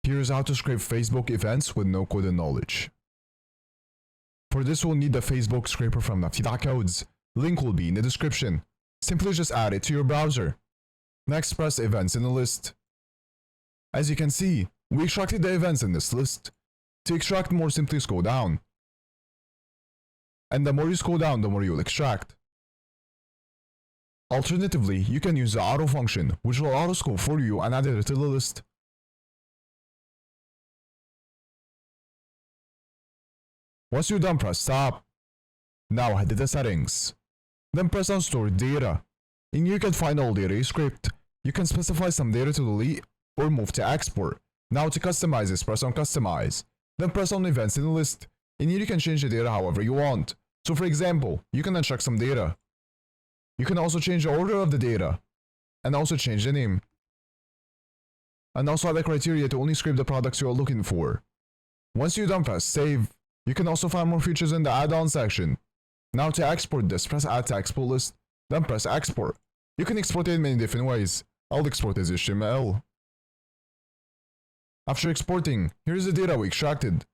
Here's how to scrape Facebook events with no coding knowledge. For this we'll need the Facebook scraper from Nifty.codes. Link will be in the description. Simply just add it to your browser. Next, press events in the list. As you can see, we extracted the events in this list. To extract more, simply scroll down. And the more you scroll down, the more you'll extract. Alternatively, you can use the auto function, which will auto-scope for you and add it to the list. Once you're done, press stop. Now head to the settings. Then press on stored data. In here you can find all data you scraped. You can specify some data to delete or move to export. Now to customize this, press on customize. Then press on events in the list. In here you can change the data however you want. So for example, you can uncheck some data. You can also change the order of the data. And also change the name. And also add the criteria to only scrape the products you are looking for. Once you're done, press save. You can also find more features in the add-on section. Now to export this, press add to export list, then press export. You can export it in many different ways. I'll export as HTML. After exporting, here's the data we extracted.